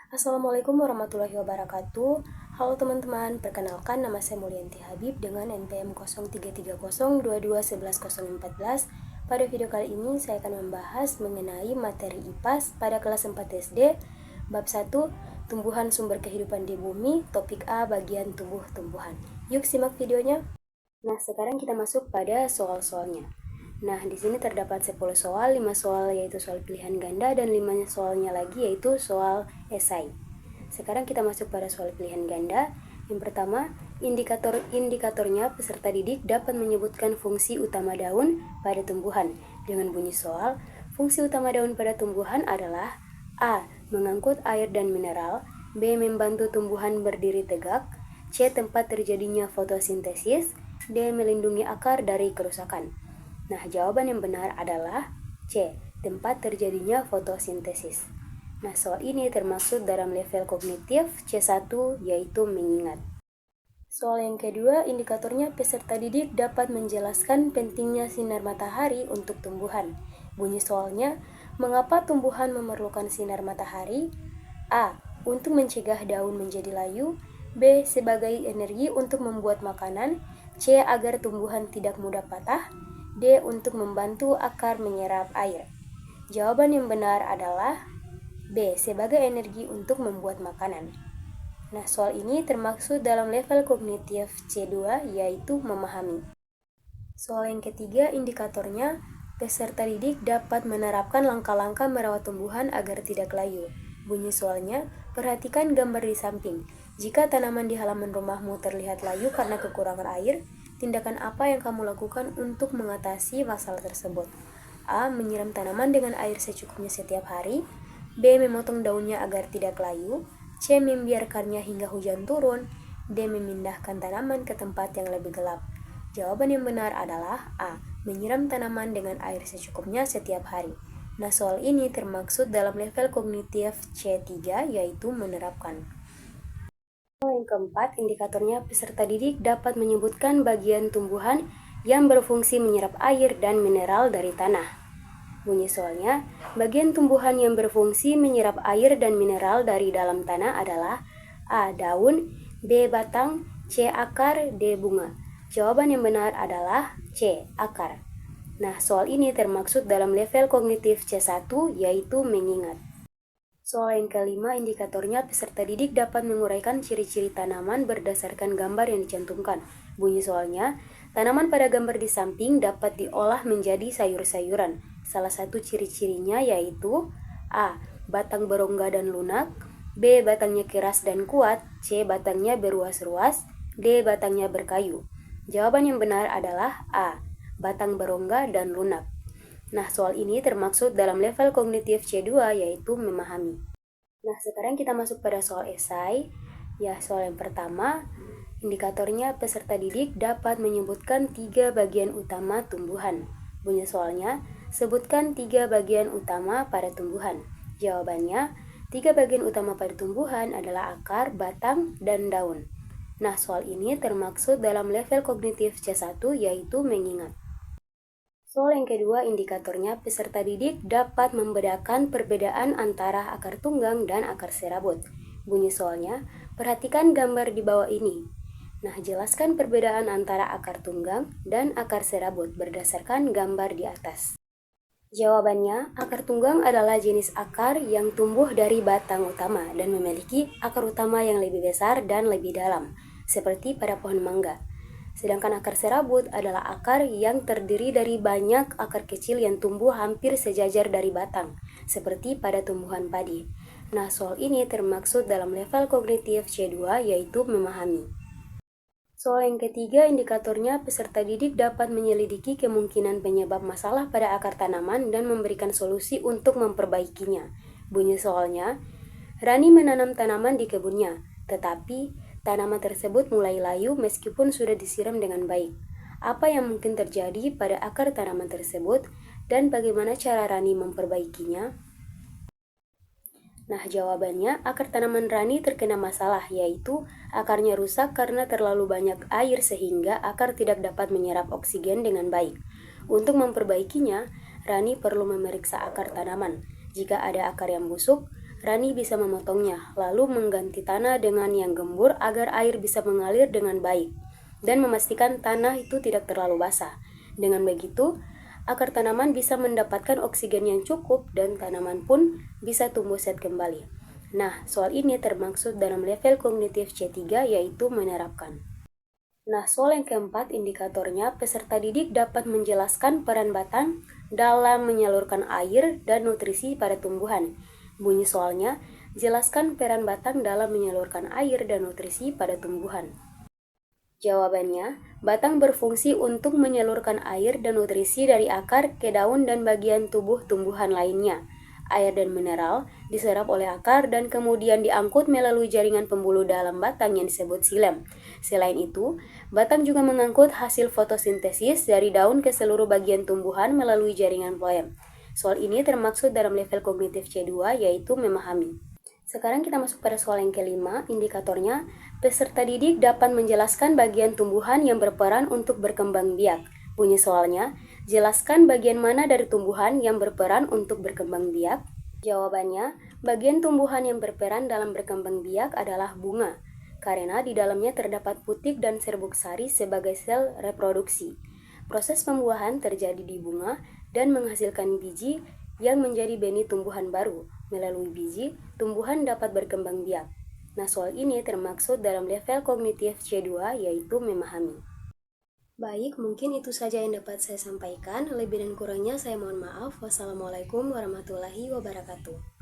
Assalamualaikum warahmatullahi wabarakatuh. Halo teman-teman, perkenalkan nama saya Mulyanti Habib dengan NPM 0330221114. Pada video kali ini saya akan membahas mengenai materi IPAS pada kelas 4 SD, bab 1, tumbuhan sumber kehidupan di bumi, topik A bagian tumbuh-tumbuhan. Yuk simak videonya. Nah, sekarang kita masuk pada soal-soalnya. Nah, di sini terdapat 10 soal, 5 soal yaitu soal pilihan ganda dan 5 soalnya lagi yaitu soal esai. Sekarang kita masuk pada soal pilihan ganda. Yang pertama, indikatornya peserta didik dapat menyebutkan fungsi utama daun pada tumbuhan. Dengan bunyi soal, fungsi utama daun pada tumbuhan adalah A. Mengangkut air dan mineral, B. Membantu tumbuhan berdiri tegak, C. Tempat terjadinya fotosintesis, D. Melindungi akar dari kerusakan. Nah, jawaban yang benar adalah C. Tempat terjadinya fotosintesis. Nah, soal ini termasuk dalam level kognitif C1 yaitu mengingat. Soal yang kedua, indikatornya peserta didik dapat menjelaskan pentingnya sinar matahari untuk tumbuhan. Bunyi soalnya, mengapa tumbuhan memerlukan sinar matahari? A. Untuk mencegah daun menjadi layu. B. Sebagai energi untuk membuat makanan. C. Agar tumbuhan tidak mudah patah. D. Untuk membantu akar menyerap air. Jawaban yang benar adalah B. Sebagai energi untuk membuat makanan. Nah, soal ini termaksud dalam level kognitif C2 yaitu memahami. Soal yang ketiga, indikatornya peserta didik dapat menerapkan langkah-langkah merawat tumbuhan agar tidak layu. Bunyi soalnya, perhatikan gambar di samping. Jika tanaman di halaman rumahmu terlihat layu karena kekurangan air, tindakan apa yang kamu lakukan untuk mengatasi masalah tersebut? A. Menyiram tanaman dengan air secukupnya setiap hari. B. Memotong daunnya agar tidak layu. C. Membiarkannya hingga hujan turun. D. Memindahkan tanaman ke tempat yang lebih gelap. Jawaban yang benar adalah A. Menyiram tanaman dengan air secukupnya setiap hari. Nah, soal ini termaksud dalam level kognitif C3 yaitu menerapkan. Soal yang keempat, indikatornya peserta didik dapat menyebutkan bagian tumbuhan yang berfungsi menyerap air dan mineral dari tanah. Bunyi soalnya, bagian tumbuhan yang berfungsi menyerap air dan mineral dari dalam tanah adalah A. Daun, B. Batang, C. Akar, D. Bunga. Jawaban yang benar adalah C. Akar. Nah, soal ini termaksud dalam level kognitif C1 yaitu mengingat. Soal yang kelima, indikatornya peserta didik dapat menguraikan ciri-ciri tanaman berdasarkan gambar yang dicantumkan. Bunyi soalnya, tanaman pada gambar di samping dapat diolah menjadi sayur-sayuran. Salah satu ciri-cirinya yaitu A. Batang berongga dan lunak, B. Batangnya keras dan kuat, C. Batangnya beruas-ruas, D. Batangnya berkayu. Jawaban yang benar adalah A. Batang berongga dan lunak. Nah, soal ini termaksud dalam level kognitif C2 yaitu memahami. Nah, sekarang kita masuk pada soal esai. Ya, soal yang pertama, indikatornya peserta didik dapat menyebutkan 3 bagian utama tumbuhan. Bunyi soalnya, sebutkan 3 bagian utama pada tumbuhan. Jawabannya, 3 bagian utama pada tumbuhan adalah akar, batang, dan daun. Nah, soal ini termaksud dalam level kognitif C1 yaitu mengingat. Soal yang kedua, indikatornya peserta didik dapat membedakan perbedaan antara akar tunggang dan akar serabut. Bunyi soalnya, perhatikan gambar di bawah ini. Nah, jelaskan perbedaan antara akar tunggang dan akar serabut berdasarkan gambar di atas. Jawabannya, akar tunggang adalah jenis akar yang tumbuh dari batang utama dan memiliki akar utama yang lebih besar dan lebih dalam, seperti pada pohon mangga. Sedangkan akar serabut adalah akar yang terdiri dari banyak akar kecil yang tumbuh hampir sejajar dari batang, seperti pada tumbuhan padi. Nah, soal ini termaksud dalam level kognitif C2 yaitu memahami. Soal yang ketiga, indikatornya peserta didik dapat menyelidiki kemungkinan penyebab masalah pada akar tanaman dan memberikan solusi untuk memperbaikinya. Bunyi soalnya, Rani menanam tanaman di kebunnya, tetapi tanaman tersebut mulai layu meskipun sudah disiram dengan baik. Apa yang mungkin terjadi pada akar tanaman tersebut dan bagaimana cara Rani memperbaikinya? Nah, jawabannya, akar tanaman Rani terkena masalah, yaitu akarnya rusak karena terlalu banyak air sehingga akar tidak dapat menyerap oksigen dengan baik. Untuk memperbaikinya, Rani perlu memeriksa akar tanaman. Jika ada akar yang busuk, Rani bisa memotongnya, lalu mengganti tanah dengan yang gembur agar air bisa mengalir dengan baik, dan memastikan tanah itu tidak terlalu basah. Dengan begitu, akar tanaman bisa mendapatkan oksigen yang cukup dan tanaman pun bisa tumbuh sehat kembali. Nah, soal ini termaksud dalam level kognitif C3, yaitu menerapkan. Nah, soal yang keempat, indikatornya peserta didik dapat menjelaskan peran batang dalam menyalurkan air dan nutrisi pada tumbuhan. Bunyi soalnya, jelaskan peran batang dalam menyalurkan air dan nutrisi pada tumbuhan. Jawabannya, batang berfungsi untuk menyalurkan air dan nutrisi dari akar ke daun dan bagian tubuh tumbuhan lainnya. Air dan mineral diserap oleh akar dan kemudian diangkut melalui jaringan pembuluh dalam batang yang disebut xilem. Selain itu, batang juga mengangkut hasil fotosintesis dari daun ke seluruh bagian tumbuhan melalui jaringan floem. Soal ini termaksud dalam level kognitif C2, yaitu memahami. Sekarang kita masuk pada soal yang kelima, indikatornya, peserta didik dapat menjelaskan bagian tumbuhan yang berperan untuk berkembang biak. Bunyi soalnya, jelaskan bagian mana dari tumbuhan yang berperan untuk berkembang biak. Jawabannya, bagian tumbuhan yang berperan dalam berkembang biak adalah bunga, karena di dalamnya terdapat putik dan serbuk sari sebagai sel reproduksi. Proses pembuahan terjadi di bunga dan menghasilkan biji yang menjadi benih tumbuhan baru. Melalui biji, tumbuhan dapat berkembang biak. Nah, soal ini termaksud dalam level kognitif C2, yaitu memahami. Baik, mungkin itu saja yang dapat saya sampaikan. Lebih dan kurangnya saya mohon maaf. Wassalamualaikum warahmatullahi wabarakatuh.